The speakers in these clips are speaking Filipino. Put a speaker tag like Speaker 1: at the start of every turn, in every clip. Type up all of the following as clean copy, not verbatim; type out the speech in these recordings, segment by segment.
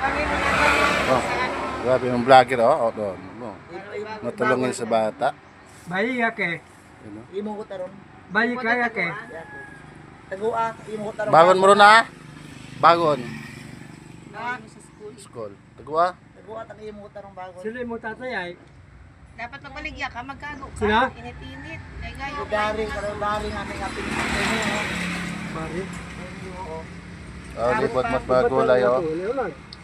Speaker 1: Oh, grabe yung vlogger, oh. Oh, doon. No. Matulungin sa bata.
Speaker 2: Bayi ya ke.
Speaker 3: Imo ko taron.
Speaker 2: Bayi kaya ke.
Speaker 3: Tagua, imo ko taron.
Speaker 1: Bagon mo ron na. Bagon.
Speaker 3: Na,
Speaker 1: School. Tagwa.
Speaker 3: tagua tang imo ko taron bago.
Speaker 2: Sila mo tatay ay.
Speaker 4: Dapat magbaligya ka, magkago ka.
Speaker 2: Sila?
Speaker 4: Init-init. Ay gayo.
Speaker 3: Dari nga nga pinili.
Speaker 2: Bari.
Speaker 1: Oh, lipot mat bagulay, oh.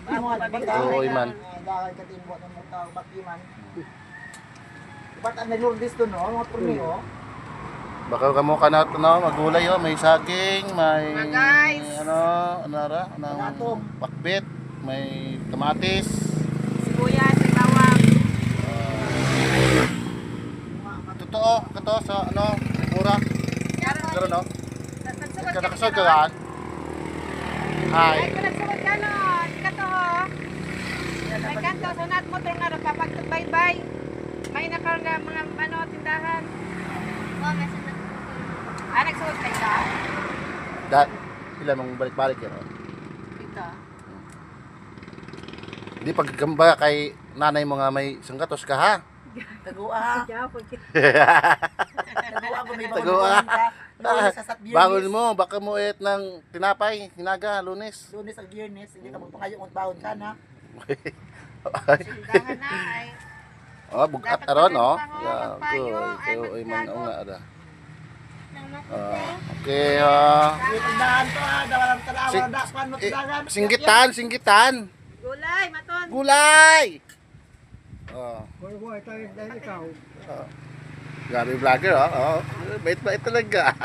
Speaker 3: Imo nga
Speaker 1: Oo, iman.
Speaker 3: Dagan ka timbo ng mutaw bakiman. Ba't ang nalurdis doon, no? Mga turmi, oh.
Speaker 1: Baka kamo ka na ito, no? Magulay, oh. May saging, may...
Speaker 4: Mga guys.
Speaker 1: Ano ra?
Speaker 3: Pangatong.
Speaker 1: Pakbit, may kamatis.
Speaker 4: Sibuyas, may bawang.
Speaker 1: Totoo, kato sa ano, mura. Pero no?
Speaker 4: Nagsugod
Speaker 1: Ka
Speaker 4: ka
Speaker 1: nakasod ka
Speaker 4: dito,
Speaker 1: gaan?
Speaker 4: Ay,
Speaker 1: Hi.
Speaker 4: kung nagsugod ka no. Kato, oh. May kanto, sunat mo itong nga, kapag-bye-bye. May nakaroon na mga ano, tindahan. Oh, may sunat mo. Ah, nagsugod ka isa?
Speaker 1: Dat, ilan mong balik-balik yan, oh.
Speaker 4: Ito.
Speaker 1: Hindi paggamba kay nanay mo nga may sangkatos ka, ha?
Speaker 3: Tagua. Tagua ko may
Speaker 1: Tagua.
Speaker 3: Lunes sa Sat Biyernes.
Speaker 1: Bangon mo, baka mo et ng tinapay, hinaga, lunes.
Speaker 3: Lunes ang Biyernes, hindi ka magpangayo kung baon ka na.
Speaker 4: Tindahan na ay.
Speaker 1: Oh, bugat
Speaker 4: Dapat
Speaker 1: aron, oh.
Speaker 4: magano pa,
Speaker 1: Yeah,
Speaker 4: magpayo, ay,
Speaker 1: ay man
Speaker 4: magbago.
Speaker 1: nga ada. Okay,
Speaker 3: Yung tindahan to ha, dawalang tarawa,
Speaker 1: Si-
Speaker 3: dakpan mo tindahan.
Speaker 1: singgitan.
Speaker 4: Gulay, maton.
Speaker 1: Gulay. Oh.
Speaker 2: Boy, tayo dahil ikaw.
Speaker 1: Grabe vlogger, oh. Oh. Bait-bait talaga.